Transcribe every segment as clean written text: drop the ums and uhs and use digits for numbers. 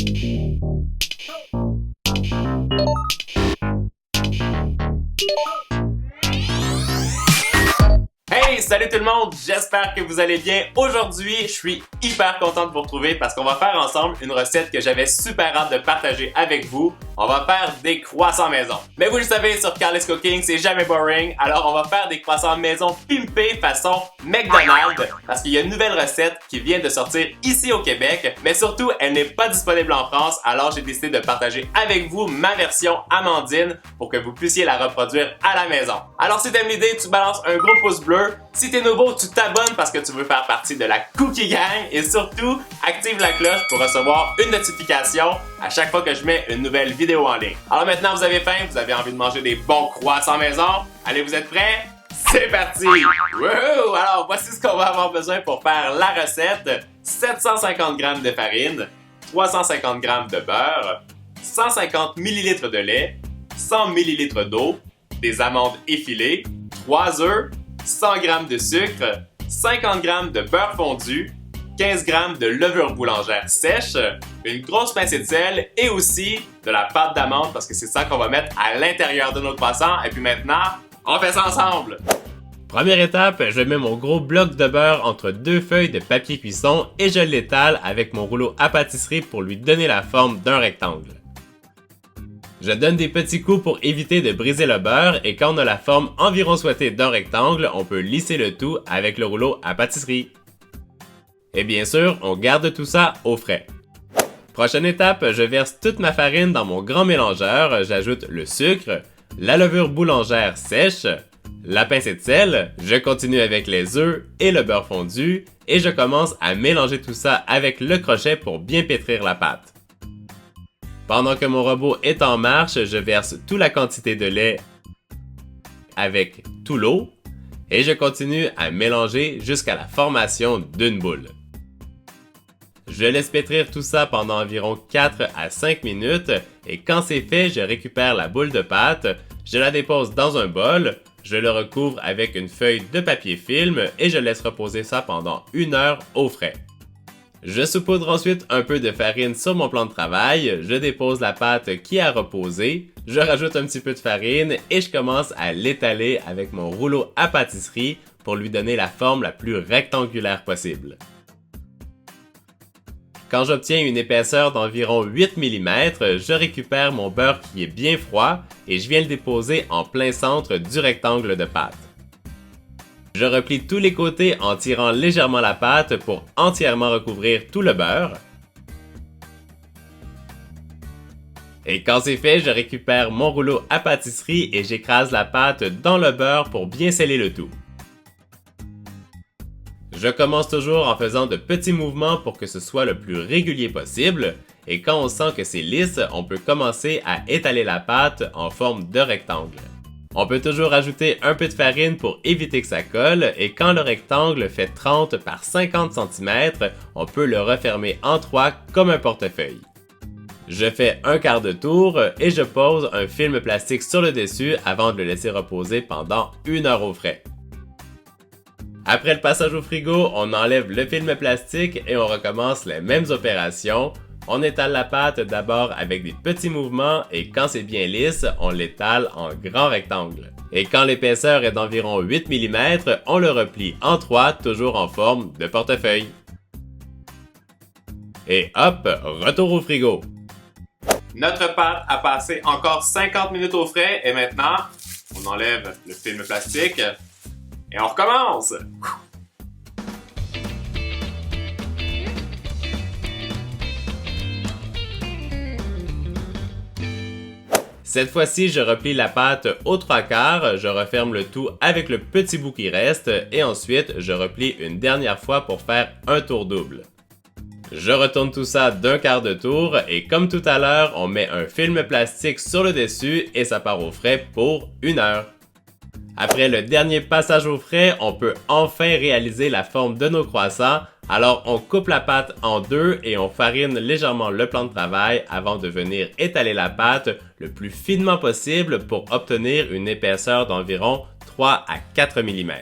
Hey, salut tout le monde, j'espère que vous allez bien. Aujourd'hui, je suis hyper content de vous retrouver parce qu'on va faire ensemble une recette que j'avais super hâte de partager avec vous. On va faire des croissants maison. Mais vous le savez, sur Carly's Cooking, c'est jamais boring. Alors on va faire des croissants maison pimpés façon McDonald's parce qu'il y a une nouvelle recette qui vient de sortir ici au Québec. Mais surtout, elle n'est pas disponible en France. Alors j'ai décidé de partager avec vous ma version Amandine pour que vous puissiez la reproduire à la maison. Alors si t'aimes l'idée, tu balances un gros pouce bleu. Si t'es nouveau, tu t'abonnes parce que tu veux faire partie de la Cookie Gang et surtout, active la cloche pour recevoir une notification à chaque fois que je mets une nouvelle vidéo en ligne. Alors maintenant, vous avez faim, vous avez envie de manger des bons croissants maison? Allez, vous êtes prêts? C'est parti! Wouhou! Alors, voici ce qu'on va avoir besoin pour faire la recette. 750 g de farine, 350 g de beurre, 150 ml de lait, 100 ml d'eau, des amandes effilées, 3 œufs, 100 g de sucre, 50 g de beurre fondu, 15 g de levure boulangère sèche, une grosse pincée de sel et aussi de la pâte d'amande parce que c'est ça qu'on va mettre à l'intérieur de nos croissants. Et puis maintenant, on fait ça ensemble! Première étape, je mets mon gros bloc de beurre entre deux feuilles de papier cuisson et je l'étale avec mon rouleau à pâtisserie pour lui donner la forme d'un rectangle. Je donne des petits coups pour éviter de briser le beurre et quand on a la forme environ souhaitée d'un rectangle, on peut lisser le tout avec le rouleau à pâtisserie. Et bien sûr, on garde tout ça au frais. Prochaine étape, je verse toute ma farine dans mon grand mélangeur, j'ajoute le sucre, la levure boulangère sèche, la pincée de sel, je continue avec les œufs et le beurre fondu et je commence à mélanger tout ça avec le crochet pour bien pétrir la pâte. Pendant que mon robot est en marche, je verse toute la quantité de lait avec tout l'eau et je continue à mélanger jusqu'à la formation d'une boule. Je laisse pétrir tout ça pendant environ 4 à 5 minutes et quand c'est fait, je récupère la boule de pâte, je la dépose dans un bol, je le recouvre avec une feuille de papier film et je laisse reposer ça pendant 1 heure au frais. Je saupoudre ensuite un peu de farine sur mon plan de travail, je dépose la pâte qui a reposé, je rajoute un petit peu de farine et je commence à l'étaler avec mon rouleau à pâtisserie pour lui donner la forme la plus rectangulaire possible. Quand j'obtiens une épaisseur d'environ 8 mm, je récupère mon beurre qui est bien froid et je viens le déposer en plein centre du rectangle de pâte. Je replie tous les côtés en tirant légèrement la pâte pour entièrement recouvrir tout le beurre. Et quand c'est fait, je récupère mon rouleau à pâtisserie et j'écrase la pâte dans le beurre pour bien sceller le tout. Je commence toujours en faisant de petits mouvements pour que ce soit le plus régulier possible et quand on sent que c'est lisse, on peut commencer à étaler la pâte en forme de rectangle. On peut toujours ajouter un peu de farine pour éviter que ça colle et quand le rectangle fait 30 par 50 cm, on peut le refermer en 3 comme un portefeuille. Je fais un quart de tour et je pose un film plastique sur le dessus avant de le laisser reposer pendant 1 heure au frais. Après le passage au frigo, on enlève le film plastique et on recommence les mêmes opérations. On étale la pâte d'abord avec des petits mouvements et quand c'est bien lisse, on l'étale en grand rectangle. Et quand l'épaisseur est d'environ 8 mm, on le replie en 3, toujours en forme de portefeuille. Et hop, retour au frigo. Notre pâte a passé encore 50 minutes au frais et maintenant, on enlève le film plastique et on recommence! Cette fois-ci, je replie la pâte aux 3/4, je referme le tout avec le petit bout qui reste et ensuite je replie une dernière fois pour faire un tour double. Je retourne tout ça d'un quart de tour et comme tout à l'heure, on met un film plastique sur le dessus et ça part au frais pour 1 heure. Après le dernier passage au frais, on peut enfin réaliser la forme de nos croissants. Alors on coupe la pâte en deux et on farine légèrement le plan de travail avant de venir étaler la pâte le plus finement possible pour obtenir une épaisseur d'environ 3 à 4 mm.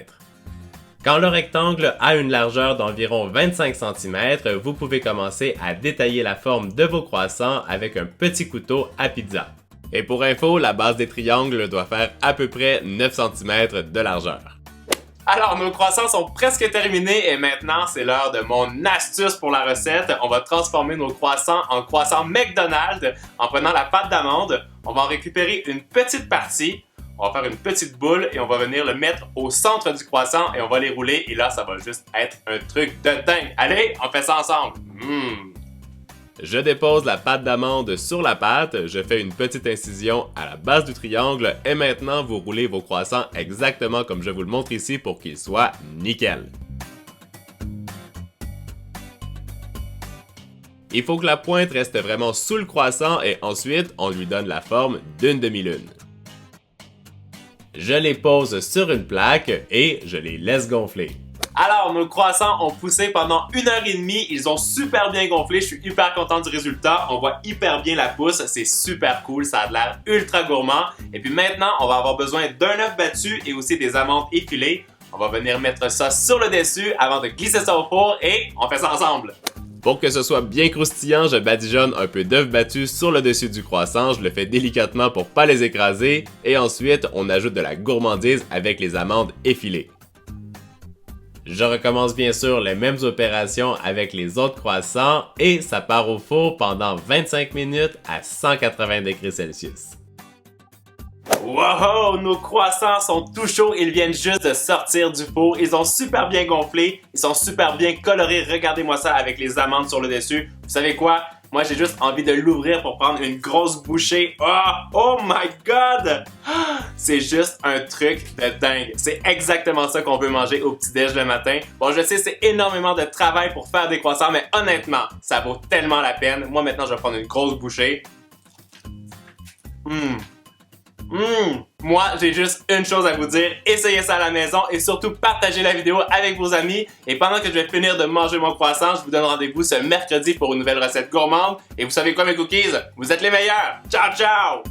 Quand le rectangle a une largeur d'environ 25 cm, vous pouvez commencer à détailler la forme de vos croissants avec un petit couteau à pizza. Et pour info, la base des triangles doit faire à peu près 9 cm de largeur. Alors, nos croissants sont presque terminés et maintenant, c'est l'heure de mon astuce pour la recette. On va transformer nos croissants en croissants McDonald's en prenant la pâte d'amande. On va en récupérer une petite partie. On va faire une petite boule et on va venir le mettre au centre du croissant et on va les rouler. Et là, ça va juste être un truc de dingue. Allez, on fait ça ensemble. Je dépose la pâte d'amande sur la pâte, je fais une petite incision à la base du triangle et maintenant vous roulez vos croissants exactement comme je vous le montre ici pour qu'ils soient nickel. Il faut que la pointe reste vraiment sous le croissant et ensuite on lui donne la forme d'une demi-lune. Je les pose sur une plaque et je les laisse gonfler. Alors, nos croissants ont poussé pendant 1h30, ils ont super bien gonflé, je suis hyper content du résultat, on voit hyper bien la pousse, c'est super cool, ça a l'air ultra gourmand. Et puis maintenant, on va avoir besoin d'un œuf battu et aussi des amandes effilées. On va venir mettre ça sur le dessus avant de glisser ça au four et on fait ça ensemble. Pour que ce soit bien croustillant, je badigeonne un peu d'œuf battu sur le dessus du croissant, je le fais délicatement pour pas les écraser et ensuite on ajoute de la gourmandise avec les amandes effilées. Je recommence bien sûr les mêmes opérations avec les autres croissants et ça part au four pendant 25 minutes à 180 degrés Celsius. Wow! Nos croissants sont tout chauds, ils viennent juste de sortir du four. Ils ont super bien gonflé, ils sont super bien colorés. Regardez-moi ça avec les amandes sur le dessus. Vous savez quoi? Moi, j'ai juste envie de l'ouvrir pour prendre une grosse bouchée. Oh my god! C'est juste un truc de dingue. C'est exactement ça qu'on veut manger au petit-déj le matin. Bon, je sais, c'est énormément de travail pour faire des croissants, mais honnêtement, ça vaut tellement la peine. Moi, maintenant, je vais prendre une grosse bouchée. Moi, j'ai juste une chose à vous dire, essayez ça à la maison et surtout partagez la vidéo avec vos amis. Et pendant que je vais finir de manger mon croissant, je vous donne rendez-vous ce mercredi pour une nouvelle recette gourmande. Et vous savez quoi mes cookies? Vous êtes les meilleurs! Ciao, ciao!